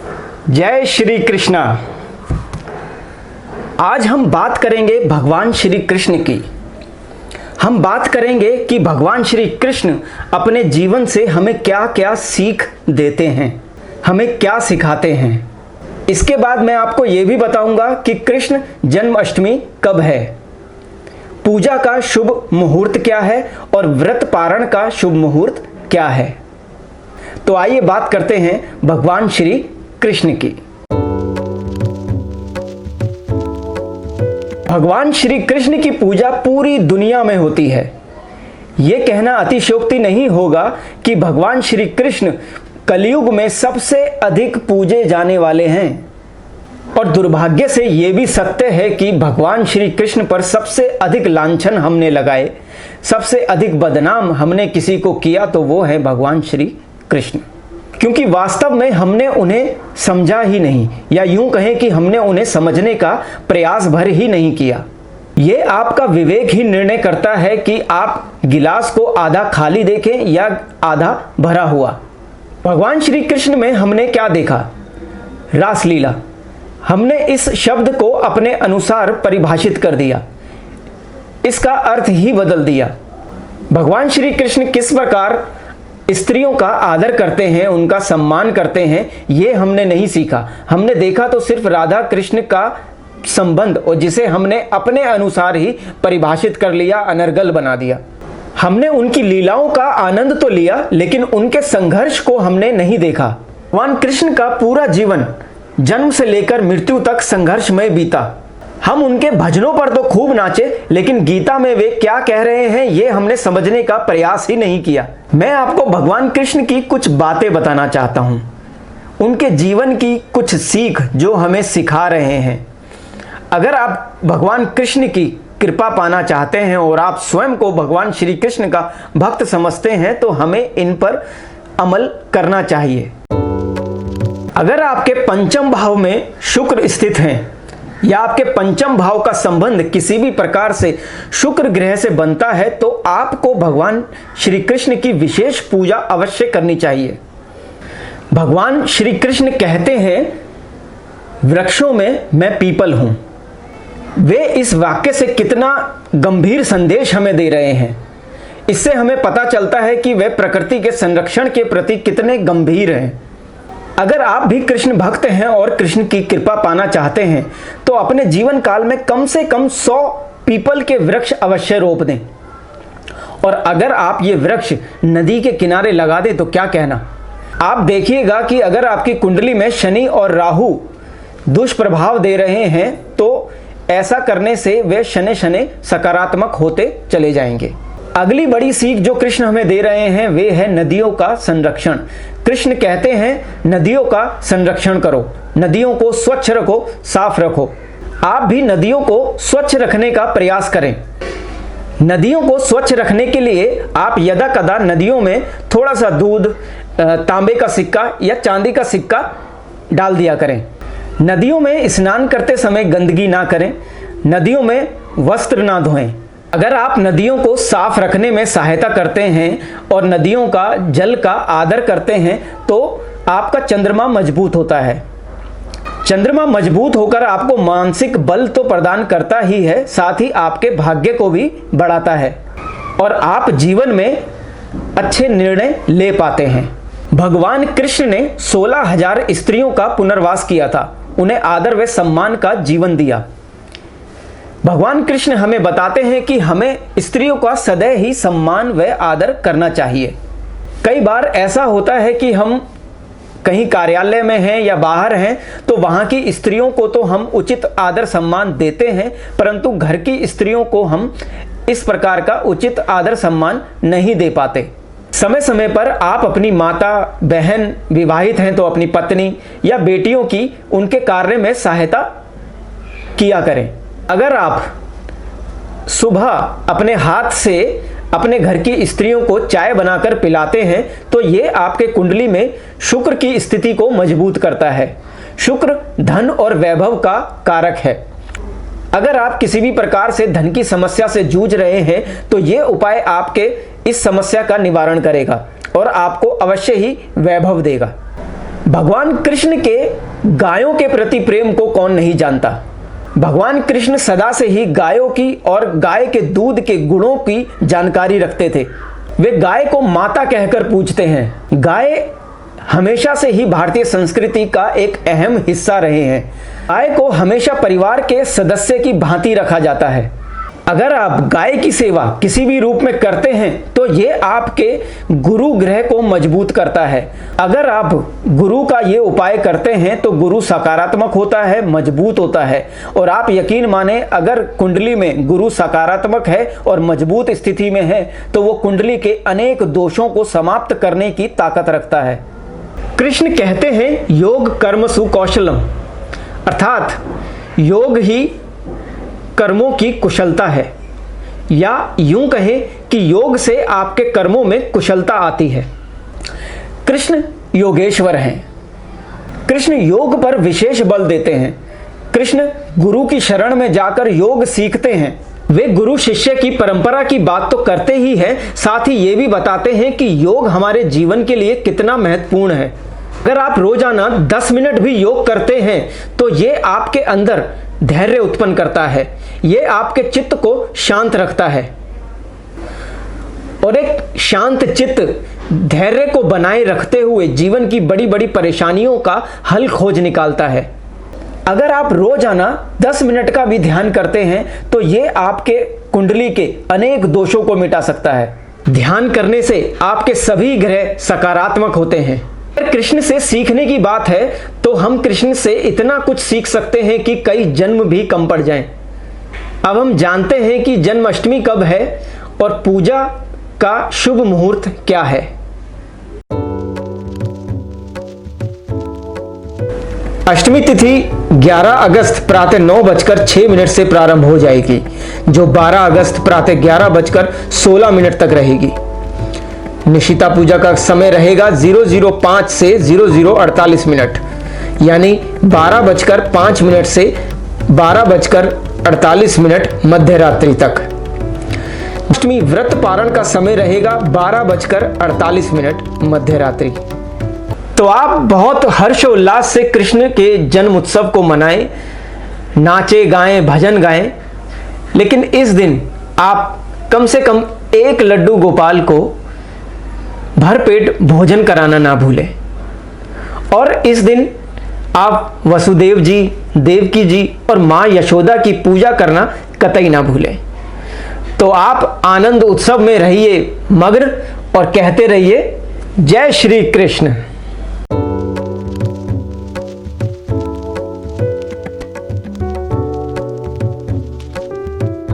जय श्री कृष्णा। आज हम बात करेंगे भगवान श्री कृष्ण की। हम बात करेंगे कि भगवान श्री कृष्ण अपने जीवन से हमें क्या क्या सीख देते हैं, हमें क्या सिखाते हैं। इसके बाद मैं आपको ये भी बताऊंगा कि कृष्ण जन्माष्टमी कब है, पूजा का शुभ मुहूर्त क्या है और व्रत पारण का शुभ मुहूर्त क्या है। तो आइए बात करते हैं भगवान श्री कृष्ण की। भगवान श्री कृष्ण की पूजा पूरी दुनिया में होती है। यह कहना अतिशयोक्ति नहीं होगा कि भगवान श्री कृष्ण कलयुग में सबसे अधिक पूजे जाने वाले हैं। और दुर्भाग्य से यह भी सत्य है कि भगवान श्री कृष्ण पर सबसे अधिक लांछन हमने लगाए, सबसे अधिक बदनाम हमने किसी को किया तो वो है भगवान श्री कृष्ण। क्योंकि वास्तव में हमने उन्हें समझा ही नहीं, या यूं कहें कि हमने उन्हें समझने का प्रयास भर ही नहीं किया। ये आपका विवेक ही निर्णय करता है कि आप गिलास को आधा खाली देखें या आधा भरा हुआ। भगवान श्री कृष्ण में हमने क्या देखा? रासलीला। हमने इस शब्द को अपने अनुसार परिभाषित कर दिया, इसका अर्थ ही बदल दिया। भगवान श्री कृष्ण किस प्रकार स्त्रियों का आदर करते हैं, उनका सम्मान करते हैं, ये हमने नहीं सीखा। हमने देखा तो सिर्फ राधा कृष्ण का संबंध, और जिसे हमने अपने अनुसार ही परिभाषित कर लिया, अनर्गल बना दिया। हमने उनकी लीलाओं का आनंद तो लिया, लेकिन उनके संघर्ष को हमने नहीं देखा। भगवान कृष्ण का पूरा जीवन जन्म से लेकर मृत्यु तक संघर्षमय बीता। हम उनके भजनों पर तो खूब नाचे, लेकिन गीता में वे क्या कह रहे हैं ये हमने समझने का प्रयास ही नहीं किया। मैं आपको भगवान कृष्ण की कुछ बातें बताना चाहता हूं, उनके जीवन की कुछ सीख जो हमें सिखा रहे हैं। अगर आप भगवान कृष्ण की कृपा पाना चाहते हैं और आप स्वयं को भगवान श्री कृष्ण का भक्त समझते हैं तो हमें इन पर अमल करना चाहिए। अगर आपके पंचम भाव में शुक्र स्थित हैं या आपके पंचम भाव का संबंध किसी भी प्रकार से शुक्र ग्रह से बनता है तो आपको भगवान श्री कृष्ण की विशेष पूजा अवश्य करनी चाहिए। भगवान श्री कृष्ण कहते हैं, वृक्षों में मैं पीपल हूं। वे इस वाक्य से कितना गंभीर संदेश हमें दे रहे हैं, इससे हमें पता चलता है कि वे प्रकृति के संरक्षण के प्रति कितने गंभीर हैं। अगर आप भी कृष्ण भक्त हैं और कृष्ण की कृपा पाना चाहते हैं तो अपने जीवन काल में कम से कम 100 पीपल के वृक्ष अवश्य रोप दें। और अगर आप ये वृक्ष नदी के किनारे लगा दें तो क्या कहना। आप देखिएगा कि अगर आपकी कुंडली में शनि और राहु दुष्प्रभाव दे रहे हैं तो ऐसा करने से वे शनि शनि सकारात्मक होते चले जाएंगे। अगली बड़ी सीख जो कृष्ण हमें दे रहे हैं वे है नदियों का संरक्षण। कृष्ण कहते हैं नदियों का संरक्षण करो, नदियों को स्वच्छ रखो, साफ रखो। आप भी नदियों को स्वच्छ रखने का प्रयास करें। नदियों को स्वच्छ रखने के लिए आप यदा कदा नदियों में थोड़ा सा दूध, तांबे का सिक्का या चांदी का सिक्का डाल दिया करें। नदियों में स्नान करते समय गंदगी ना करें, नदियों में वस्त्र ना धोएं। अगर आप नदियों को साफ रखने में सहायता करते हैं और नदियों का जल का आदर करते हैं तो आपका चंद्रमा मजबूत होता है। चंद्रमा मजबूत होकर आपको मानसिक बल तो प्रदान करता ही है, साथ ही आपके भाग्य को भी बढ़ाता है और आप जीवन में अच्छे निर्णय ले पाते हैं। भगवान कृष्ण ने 16,000 स्त्रियों का पुनर्वास किया था, उन्हें आदर व सम्मान का जीवन दिया। भगवान कृष्ण हमें बताते हैं कि हमें स्त्रियों का सदैव ही सम्मान व आदर करना चाहिए। कई बार ऐसा होता है कि हम कहीं कार्यालय में हैं या बाहर हैं तो वहाँ की स्त्रियों को तो हम उचित आदर सम्मान देते हैं, परंतु घर की स्त्रियों को हम इस प्रकार का उचित आदर सम्मान नहीं दे पाते। समय समय पर आप अपनी माता, बहन, विवाहित हैं तो अपनी पत्नी या बेटियों की उनके कार्य में सहायता किया करें। अगर आप सुबह अपने हाथ से अपने घर की स्त्रियों को चाय बनाकर पिलाते हैं तो ये आपके कुंडली में शुक्र की स्थिति को मजबूत करता है। शुक्र धन और वैभव का कारक है। अगर आप किसी भी प्रकार से धन की समस्या से जूझ रहे हैं तो ये उपाय आपके इस समस्या का निवारण करेगा और आपको अवश्य ही वैभव देगा। भगवान कृष्ण के गायों के प्रति प्रेम को कौन नहीं जानता। भगवान कृष्ण सदा से ही गायों की और गाय के दूध के गुणों की जानकारी रखते थे। वे गाय को माता कहकर पूजते हैं। गाय हमेशा से ही भारतीय संस्कृति का एक अहम हिस्सा रहे हैं। गाय को हमेशा परिवार के सदस्य की भांति रखा जाता है। अगर आप गाय की सेवा किसी भी रूप में करते हैं तो ये आपके गुरु ग्रह को मजबूत करता है। अगर आप गुरु का ये उपाय करते हैं तो गुरु सकारात्मक होता है, मजबूत होता है। और आप यकीन माने, अगर कुंडली में गुरु सकारात्मक है और मजबूत स्थिति में है तो वो कुंडली के अनेक दोषों को समाप्त करने की ताकत रखता है। कृष्ण कहते हैं योग कर्मसु कौशलम, अर्थात योग ही कर्मों की कुशलता है, या यूं कहें कि योग से आपके कर्मों में कुशलता आती है। कृष्ण योगेश्वर हैं। कृष्ण योग पर विशेष बल देते हैं। कृष्ण गुरु की शरण में जाकर योग सीखते हैं। वे गुरु शिष्य की परंपरा की बात तो करते ही हैं, साथ ही ये भी बताते हैं कि योग हमारे जीवन के लिए कितना महत्वपूर्ण है। अगर आप रोजाना 10 मिनट भी योग करते हैं तो ये आपके अंदर धैर्य उत्पन्न करता है, ये आपके चित्त को शांत रखता है और एक शांत चित्त धैर्य को बनाए रखते हुए जीवन की बड़ी बड़ी परेशानियों का हल खोज निकालता है। अगर आप रोजाना 10 मिनट का भी ध्यान करते हैं तो ये आपके कुंडली के अनेक दोषों को मिटा सकता है। ध्यान करने से आपके सभी ग्रह सकारात्मक होते हैं। अगर कृष्ण से सीखने की बात है तो हम कृष्ण से इतना कुछ सीख सकते हैं कि कई जन्म भी कम पड़ जाएं। अब हम जानते हैं कि जन्माष्टमी कब है और पूजा का शुभ मुहूर्त क्या है। अष्टमी तिथि 11 अगस्त प्रातः 9:06 से प्रारंभ हो जाएगी, जो 12 अगस्त प्रातः 11:16 तक रहेगी। निशिता पूजा का समय रहेगा 00:05 से 00:48, यानी 12:05 से 12:48 मध्य रात्रि तक। अष्टमी व्रत पारण का समय रहेगा 12:48 मध्य रात्रि। तो आप बहुत हर्षोल्लास से कृष्ण के जन्म उत्सव को मनाएं, नाचे गाएं, भजन गाएं, लेकिन इस दिन आप कम से कम एक लड्डू गोपाल को भरपेट भोजन कराना ना भूलें। और इस दिन आप वसुदेव जी, देवकी जी और मां यशोदा की पूजा करना कतई ना भूलें। तो आप आनंद उत्सव में रहिए मग्न और कहते रहिए जय श्री कृष्ण।